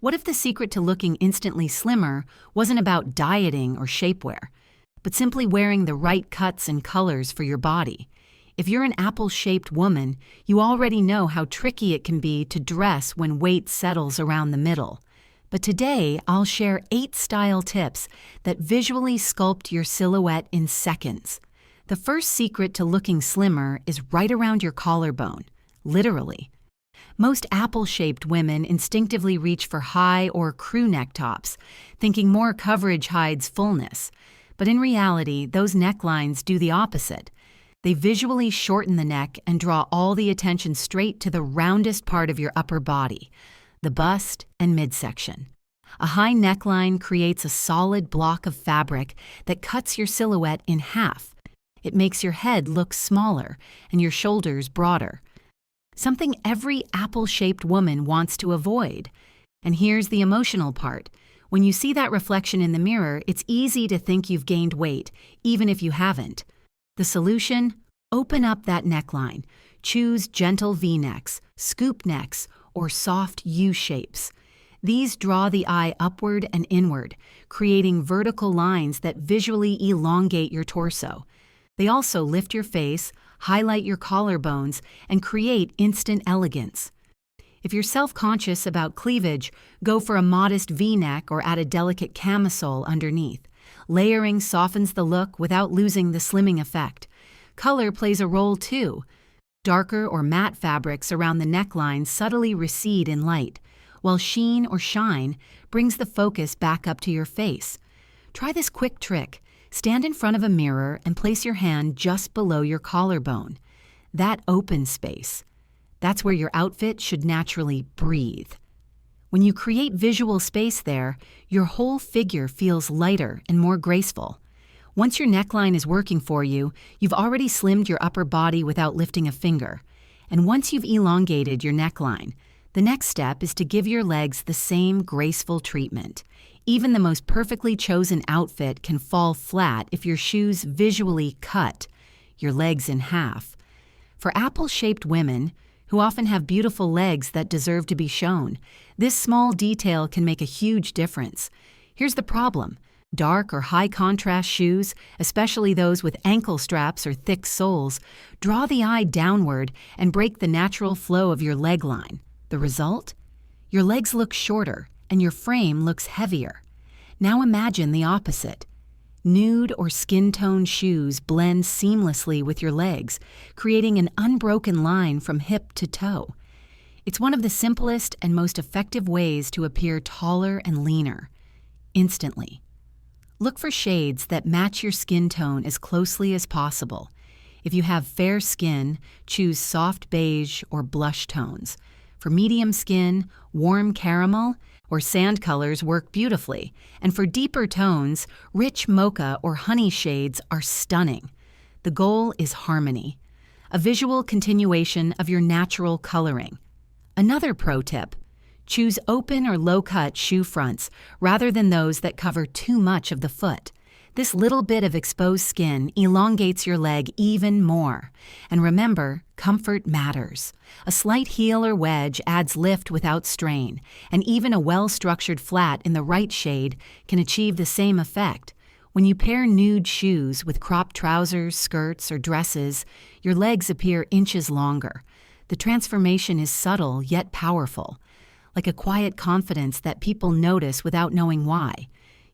What if the secret to looking instantly slimmer wasn't about dieting or shapewear, but simply wearing the right cuts and colors for your body? If you're an apple-shaped woman, you already know how tricky it can be to dress when weight settles around the middle. But today, I'll share 8 style tips that visually sculpt your silhouette in seconds. The first secret to looking slimmer is right around your collarbone, literally. Most apple-shaped women instinctively reach for high or crew neck tops, thinking more coverage hides fullness. But in reality, those necklines do the opposite. They visually shorten the neck and draw all the attention straight to the roundest part of your upper body, the bust and midsection. A high neckline creates a solid block of fabric that cuts your silhouette in half. It makes your head look smaller and your shoulders broader. Something every apple-shaped woman wants to avoid. And here's the emotional part. When you see that reflection in the mirror, it's easy to think you've gained weight, even if you haven't. The solution? Open up that neckline. Choose gentle V-necks, scoop necks, or soft U-shapes. These draw the eye upward and inward, creating vertical lines that visually elongate your torso. They also lift your face, highlight your collarbones, and create instant elegance. If you're self-conscious about cleavage, go for a modest V-neck or add a delicate camisole underneath. Layering softens the look without losing the slimming effect. Color plays a role too. Darker or matte fabrics around the neckline subtly recede in light, while sheen or shine brings the focus back up to your face. Try this quick trick. Stand in front of a mirror and place your hand just below your collarbone. That open space. That's where your outfit should naturally breathe. When you create visual space there, your whole figure feels lighter and more graceful. Once your neckline is working for you, you've already slimmed your upper body without lifting a finger. And once you've elongated your neckline, the next step is to give your legs the same graceful treatment. Even the most perfectly chosen outfit can fall flat if your shoes visually cut your legs in half. For apple-shaped women, who often have beautiful legs that deserve to be shown, this small detail can make a huge difference. Here's the problem. Dark or high-contrast shoes, especially those with ankle straps or thick soles, draw the eye downward and break the natural flow of your leg line. The result? Your legs look shorter and your frame looks heavier. Now imagine the opposite. Nude or skin-tone shoes blend seamlessly with your legs, creating an unbroken line from hip to toe. It's one of the simplest and most effective ways to appear taller and leaner, instantly. Look for shades that match your skin tone as closely as possible. If you have fair skin, choose soft beige or blush tones. For medium skin, warm caramel or sand colors work beautifully, and for deeper tones, rich mocha or honey shades are stunning. The goal is harmony, a visual continuation of your natural coloring. Another pro tip: choose open or low-cut shoe fronts rather than those that cover too much of the foot. This little bit of exposed skin elongates your leg even more. And remember, comfort matters. A slight heel or wedge adds lift without strain, and even a well-structured flat in the right shade can achieve the same effect. When you pair nude shoes with cropped trousers, skirts, or dresses, your legs appear inches longer. The transformation is subtle yet powerful, like a quiet confidence that people notice without knowing why.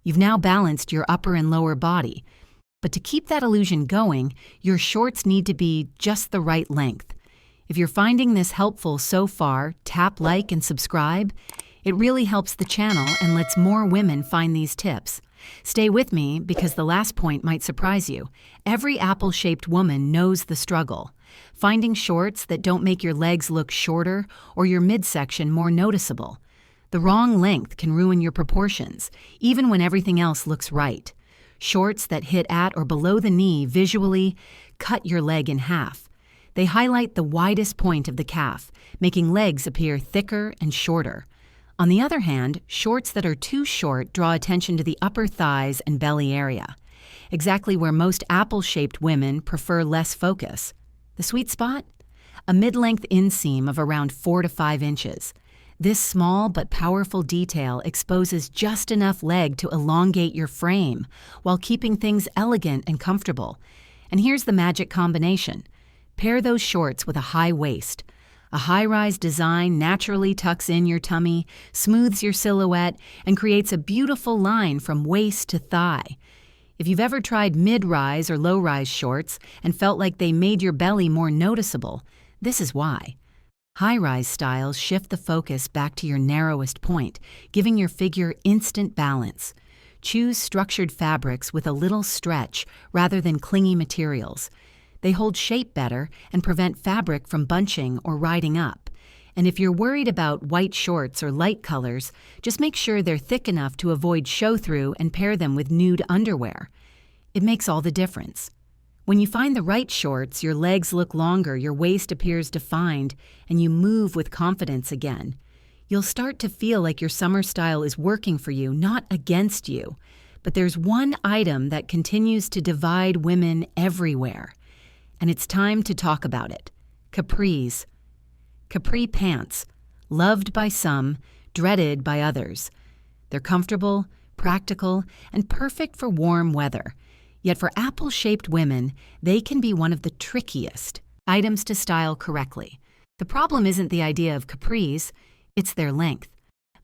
You've now balanced your upper and lower body. But to keep that illusion going, your shorts need to be just the right length. If you're finding this helpful so far, tap like and subscribe. It really helps the channel and lets more women find these tips. Stay with me because the last point might surprise you. Every apple-shaped woman knows the struggle. Finding shorts that don't make your legs look shorter or your midsection more noticeable. The wrong length can ruin your proportions, even when everything else looks right. Shorts that hit at or below the knee visually cut your leg in half. They highlight the widest point of the calf, making legs appear thicker and shorter. On the other hand, shorts that are too short draw attention to the upper thighs and belly area, exactly where most apple-shaped women prefer less focus. The sweet spot? A mid-length inseam of around 4 to 5 inches. This small but powerful detail exposes just enough leg to elongate your frame while keeping things elegant and comfortable. And here's the magic combination. Pair those shorts with a high waist. A high-rise design naturally tucks in your tummy, smooths your silhouette, and creates a beautiful line from waist to thigh. If you've ever tried mid-rise or low-rise shorts and felt like they made your belly more noticeable, this is why. High-rise styles shift the focus back to your narrowest point, giving your figure instant balance. Choose structured fabrics with a little stretch rather than clingy materials. They hold shape better and prevent fabric from bunching or riding up. And if you're worried about white shorts or light colors, just make sure they're thick enough to avoid show-through and pair them with nude underwear. It makes all the difference. When you find the right shorts, your legs look longer, your waist appears defined, and you move with confidence again. You'll start to feel like your summer style is working for you, not against you. But there's one item that continues to divide women everywhere. And it's time to talk about it. Capris. Capri pants. Loved by some, dreaded by others. They're comfortable, practical, and perfect for warm weather. Yet for apple-shaped women, they can be one of the trickiest items to style correctly. The problem isn't the idea of capris, it's their length.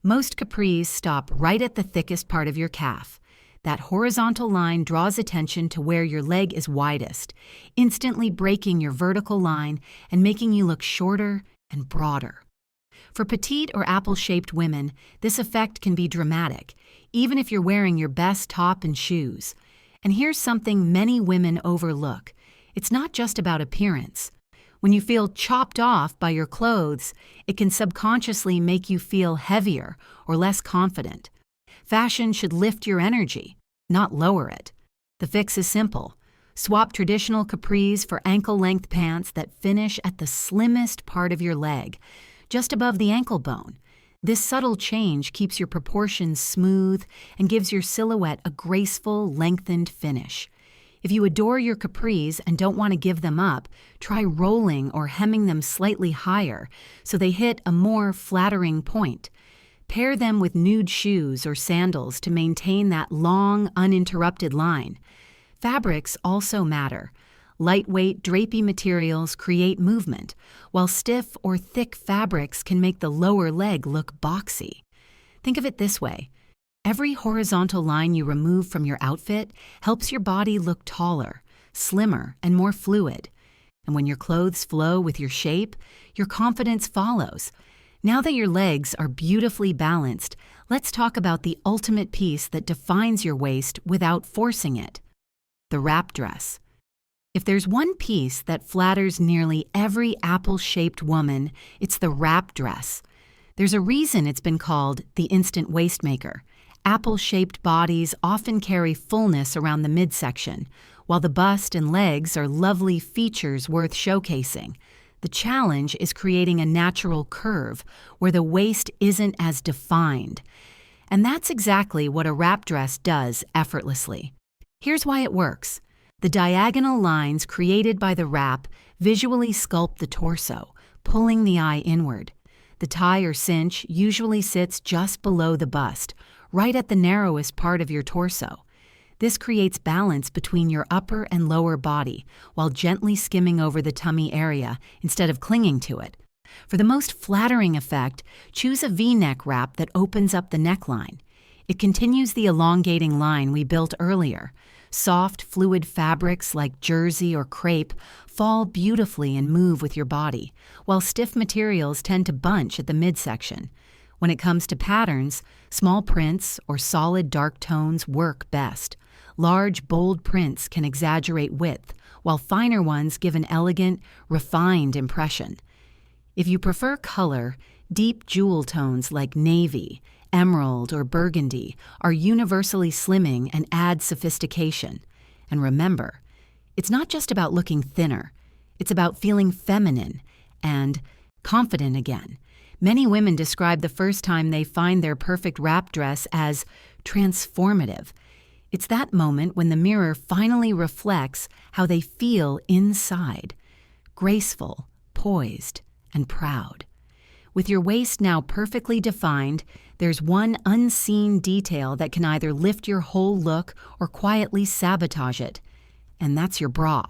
Most capris stop right at the thickest part of your calf. That horizontal line draws attention to where your leg is widest, instantly breaking your vertical line and making you look shorter and broader. For petite or apple-shaped women, this effect can be dramatic, even if you're wearing your best top and shoes. And here's something many women overlook. It's not just about appearance. When you feel chopped off by your clothes, it can subconsciously make you feel heavier or less confident. Fashion should lift your energy, not lower it. The fix is simple. Swap traditional capris for ankle-length pants that finish at the slimmest part of your leg, just above the ankle bone. This subtle change keeps your proportions smooth and gives your silhouette a graceful, lengthened finish. If you adore your capris and don't want to give them up, try rolling or hemming them slightly higher so they hit a more flattering point. Pair them with nude shoes or sandals to maintain that long, uninterrupted line. Fabrics also matter. Lightweight, drapey materials create movement, while stiff or thick fabrics can make the lower leg look boxy. Think of it this way. Every horizontal line you remove from your outfit helps your body look taller, slimmer, and more fluid. And when your clothes flow with your shape, your confidence follows. Now that your legs are beautifully balanced, let's talk about the ultimate piece that defines your waist without forcing it. The wrap dress. If there's one piece that flatters nearly every apple-shaped woman, it's the wrap dress. There's a reason it's been called the instant waist maker. Apple-shaped bodies often carry fullness around the midsection, while the bust and legs are lovely features worth showcasing. The challenge is creating a natural curve where the waist isn't as defined. And that's exactly what a wrap dress does effortlessly. Here's why it works. The diagonal lines created by the wrap visually sculpt the torso, pulling the eye inward. The tie or cinch usually sits just below the bust, right at the narrowest part of your torso. This creates balance between your upper and lower body, while gently skimming over the tummy area instead of clinging to it. For the most flattering effect, choose a V-neck wrap that opens up the neckline. It continues the elongating line we built earlier. Soft, fluid fabrics like jersey or crepe fall beautifully and move with your body, while stiff materials tend to bunch at the midsection. When it comes to patterns, small prints or solid dark tones work best. Large, bold prints can exaggerate width, while finer ones give an elegant, refined impression. If you prefer color, deep jewel tones like navy, emerald, or burgundy are universally slimming and add sophistication. And remember, it's not just about looking thinner. It's about feeling feminine and confident again. Many women describe the first time they find their perfect wrap dress as transformative. It's that moment when the mirror finally reflects how they feel inside, graceful, poised, and proud. With your waist now perfectly defined, there's one unseen detail that can either lift your whole look or quietly sabotage it, and that's your bra.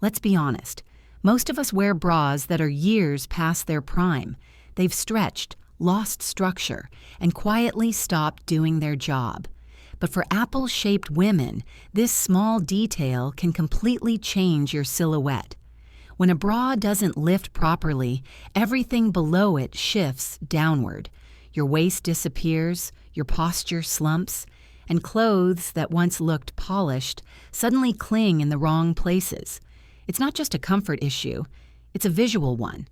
Let's be honest, most of us wear bras that are years past their prime. They've stretched, lost structure, and quietly stopped doing their job. But for apple-shaped women, this small detail can completely change your silhouette. When a bra doesn't lift properly, everything below it shifts downward. Your waist disappears, your posture slumps, and clothes that once looked polished suddenly cling in the wrong places. It's not just a comfort issue, it's a visual one.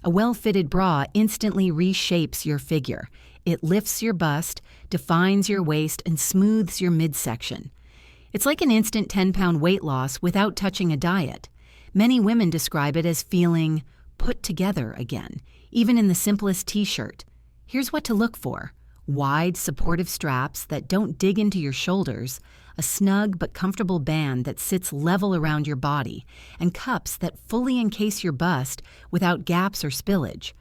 A well-fitted bra instantly reshapes your figure. It lifts your bust, defines your waist, and smooths your midsection. It's like an instant 10-pound weight loss without touching a diet. Many women describe it as feeling put together again, even in the simplest t-shirt. Here's what to look for: wide, supportive straps that don't dig into your shoulders, a snug but comfortable band that sits level around your body, and cups that fully encase your bust without gaps or spillage.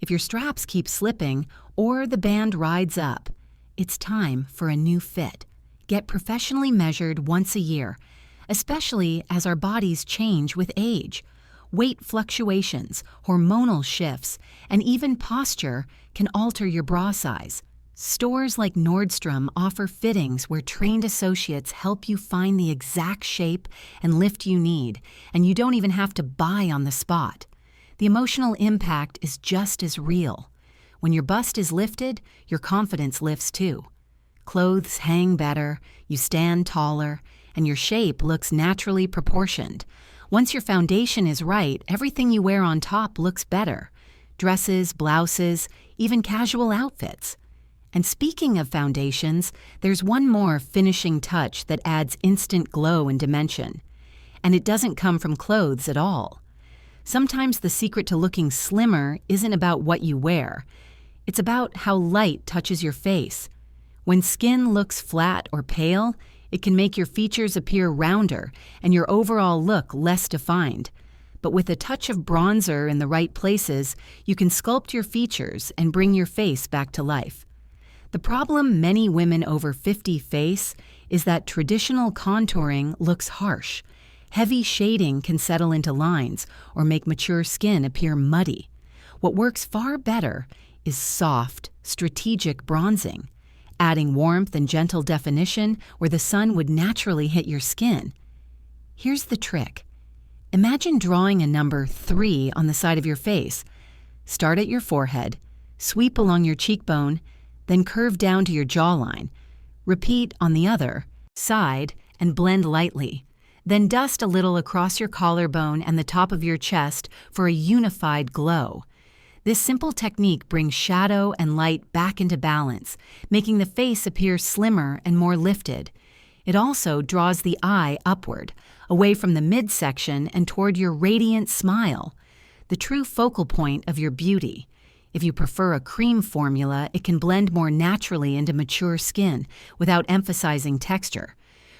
If your straps keep slipping or the band rides up, it's time for a new fit. Get professionally measured once a year, especially as our bodies change with age. Weight fluctuations, hormonal shifts, and even posture can alter your bra size. Stores like Nordstrom offer fittings where trained associates help you find the exact shape and lift you need, and you don't even have to buy on the spot. The emotional impact is just as real. When your bust is lifted, your confidence lifts too. Clothes hang better, you stand taller, and your shape looks naturally proportioned. Once your foundation is right, everything you wear on top looks better. Dresses, blouses, even casual outfits. And speaking of foundations, there's one more finishing touch that adds instant glow and dimension. And it doesn't come from clothes at all. Sometimes the secret to looking slimmer isn't about what you wear. It's about how light touches your face. When skin looks flat or pale, it can make your features appear rounder and your overall look less defined. But with a touch of bronzer in the right places, you can sculpt your features and bring your face back to life. The problem many women over 50 face is that traditional contouring looks harsh. Heavy shading can settle into lines or make mature skin appear muddy. What works far better is soft, strategic bronzing, adding warmth and gentle definition where the sun would naturally hit your skin. Here's the trick. Imagine drawing a number 3 on the side of your face. Start at your forehead, sweep along your cheekbone, then curve down to your jawline. Repeat on the other side and blend lightly. Then dust a little across your collarbone and the top of your chest for a unified glow. This simple technique brings shadow and light back into balance, making the face appear slimmer and more lifted. It also draws the eye upward, away from the midsection and toward your radiant smile, the true focal point of your beauty. If you prefer a cream formula, it can blend more naturally into mature skin without emphasizing texture.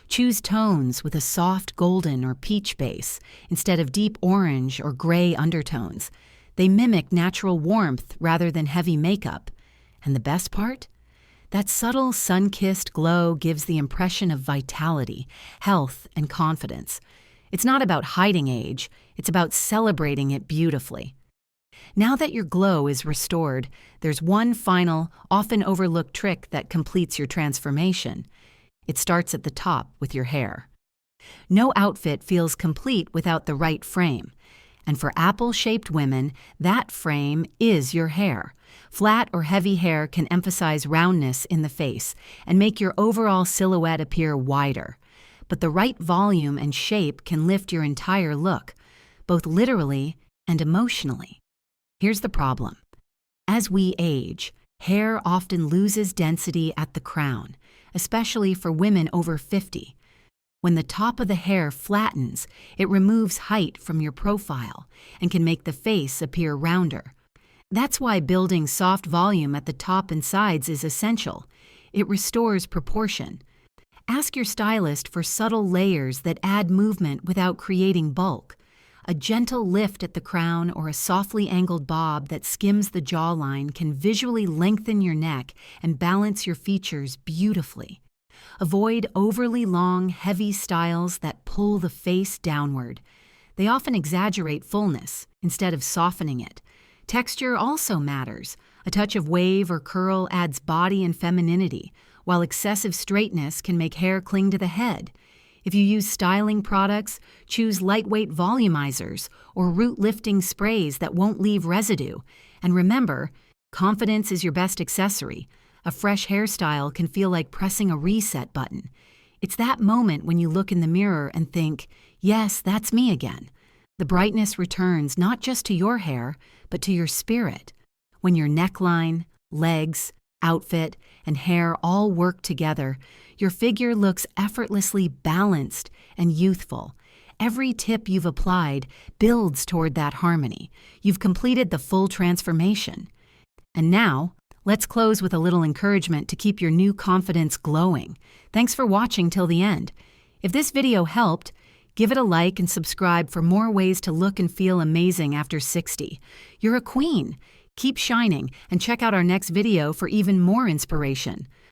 Choose tones with a soft golden or peach base instead of deep orange or gray undertones. They mimic natural warmth rather than heavy makeup. And the best part? That subtle sun-kissed glow gives the impression of vitality, health, and confidence. It's not about hiding age, it's about celebrating it beautifully. Now that your glow is restored, there's one final, often overlooked trick that completes your transformation. It starts at the top with your hair. No outfit feels complete without the right frame. And for apple-shaped women, that frame is your hair. Flat or heavy hair can emphasize roundness in the face and make your overall silhouette appear wider. But the right volume and shape can lift your entire look, both literally and emotionally. Here's the problem. As we age, hair often loses density at the crown, especially for women over 50. When the top of the hair flattens, it removes height from your profile and can make the face appear rounder. That's why building soft volume at the top and sides is essential. It restores proportion. Ask your stylist for subtle layers that add movement without creating bulk. A gentle lift at the crown or a softly angled bob that skims the jawline can visually lengthen your neck and balance your features beautifully. Avoid overly long, heavy styles that pull the face downward. They often exaggerate fullness instead of softening it. Texture also matters. A touch of wave or curl adds body and femininity, while excessive straightness can make hair cling to the head. If you use styling products, choose lightweight volumizers or root-lifting sprays that won't leave residue. And remember, confidence is your best accessory. A fresh hairstyle can feel like pressing a reset button. It's that moment when you look in the mirror and think, yes, that's me again. The brightness returns not just to your hair, but to your spirit. When your neckline, legs, outfit, and hair all work together, your figure looks effortlessly balanced and youthful. Every tip you've applied builds toward that harmony. You've completed the full transformation. And now, let's close with a little encouragement to keep your new confidence glowing. Thanks for watching till the end. If this video helped, give it a like and subscribe for more ways to look and feel amazing after 60. You're a queen. Keep shining and check out our next video for even more inspiration.